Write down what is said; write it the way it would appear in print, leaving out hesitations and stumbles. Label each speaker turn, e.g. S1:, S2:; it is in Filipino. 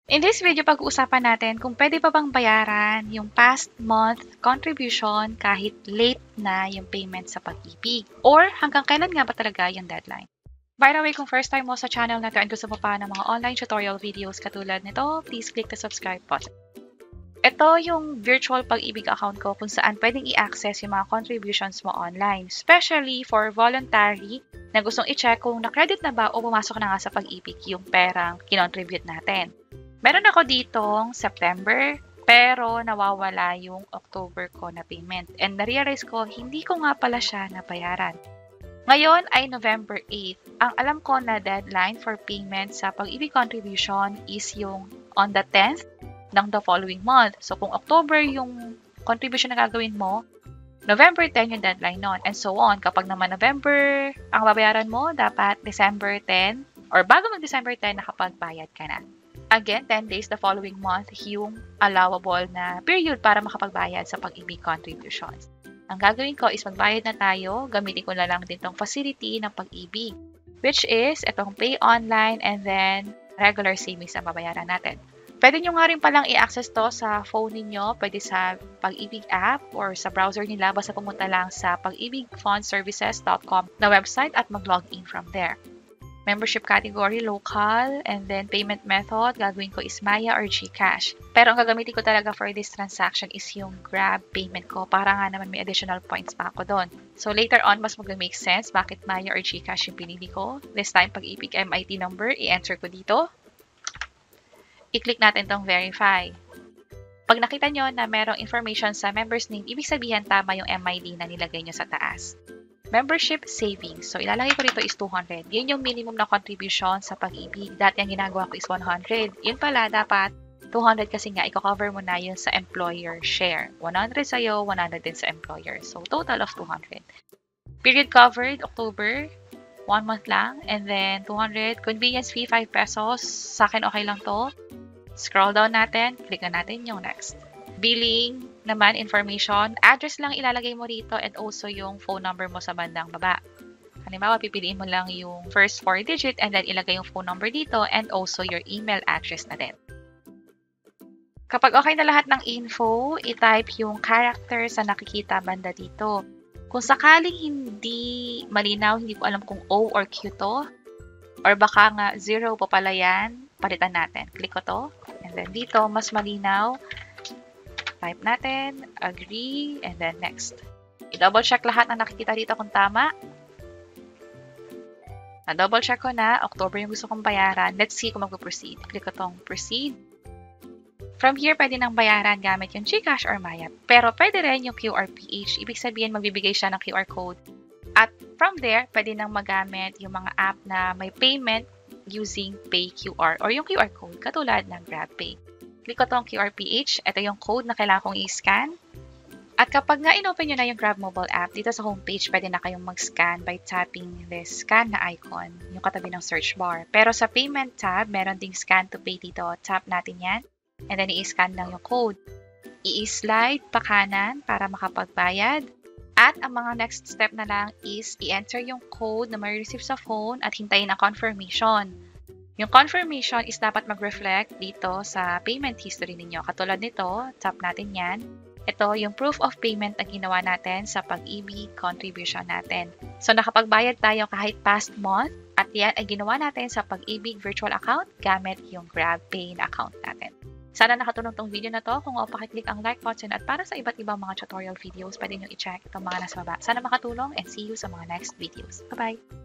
S1: In this video, pag-uusapan natin kung pwede pa bang bayaran yung past month contribution kahit late na yung payment sa Pag-ibig. Or hanggang kailan nga ba talaga yung deadline. By the way, kung first time mo sa channel na to and gusto mo pa ng mga online tutorial videos katulad nito, please click the subscribe button. Ito yung virtual Pag-ibig account ko kung saan pwedeng i-access yung mga contributions mo online. Especially for voluntary na gustong i-check kung na-credit na ba o pumasok na nga sa Pag-ibig yung perang kinontribute natin. Meron ako ditong September, pero nawawala yung October ko na payment. And na-realize ko, hindi ko nga pala siya nabayaran. Ngayon ay November 8. Ang alam ko na deadline for payment sa Pag-ibig contribution is yung on the 10th ng the following month. So kung October yung contribution na gagawin mo, November 10 yung deadline nun, and so on. Kapag naman November ang babayaran mo, dapat December 10 or bago mag-December 10, nakapagbayad ka na. Again, 10 days the following month yung allowable na period para makapagbayad sa Pag-ibig contributions. Ang gagawin ko is magbayad na tayo, gamitin ko na lang din tong facility ng Pag-ibig, which is itong pay online and then regular savings ang babayaran natin. Pwede nyo nga rin palang i-access to sa phone ninyo, pwede sa Pag-ibig app or sa browser nila, basta pumunta lang sa pagibigfundservices.com na website at mag-login from there. Membership category, local, and then payment method, gagawin ko is Maya or GCash. Pero ang gagamitin ko talaga for this transaction is yung Grab payment ko para nga naman may additional points pa ako doon. So later on, mas mag-make sense bakit Maya or GCash yung pinili ko. This time, Pag-ibig MIT number, i-enter ko dito. I-click natin tong verify. Pag nakita nyo na merong information sa member's name, ibig sabihin tama yung MID na nilagay nyo sa taas. Membership savings. So, ilalagay ko rito is 200. Yun yung minimum na contribution sa Pag-ibig. Dati ang ginagawa ko is 100. Yun pala, dapat 200 kasi nga, i-cover mo na yun sa employer share. 100 sa'yo, 100 din sa employer. So, total of 200. Period covered, October. 1 month lang. And then, 200. Convenience fee, 5 pesos. Sa akin, okay lang to. Scroll down natin. Click na natin yung next. Billing naman, information. Address lang ilalagay mo rito and also yung phone number mo sa bandang baba. Halimbawa, pipiliin mo lang yung first 4 digit and then ilagay yung phone number dito and also your email address na din. Kapag okay na lahat ng info, i-type yung characters na nakikita banda dito. Kung sakaling hindi malinaw, hindi ko alam kung O or Q to, or baka nga 0 pa pala yan, palitan natin. Click ko to. And then dito, mas malinaw. Type natin, agree, and then next. I-double check lahat na nakikita dito kung tama. Na-double check ko na, October yung gusto kong bayaran. Let's see kung mag-proceed. Click ko tong proceed. From here, pwede nang bayaran gamit yung GCash or Maya. Pero pwede rin yung QRPH. Ibig sabihin, magbibigay siya ng QR code. At from there, pwede nang magamit yung mga app na may payment using PayQR or yung QR code, katulad ng GrabPay. Click ko tong QRPH. Ito yung code na kailangan kong i-scan. At kapag nga in-open nyo na yung Grab mobile app, dito sa homepage, pwede na kayong mag-scan by tapping this scan na icon, yung katabi ng search bar. Pero sa payment tab, meron ding scan to pay dito. Tap natin yan. And then i-scan lang yung code. I-slide pa kanan para makapagbayad. At ang mga next step na lang is i-enter yung code na ma-receive sa phone at hintayin ang confirmation. Yung confirmation is dapat mag-reflect dito sa payment history ninyo. Katulad nito, tap natin yan. Ito yung proof of payment na ginawa natin sa Pag-ibig contribution natin. So nakapagbayad tayo kahit past month at yan ay ginawa natin sa Pag-ibig virtual account gamit yung GrabPay na account natin. Sana nakatulong tong video na to. Kung pakiclick ang like button at para sa iba't ibang mga tutorial videos, pwede nyo i-check itong mga nasa baba. Sana makatulong and see you sa mga next videos. Bye-bye!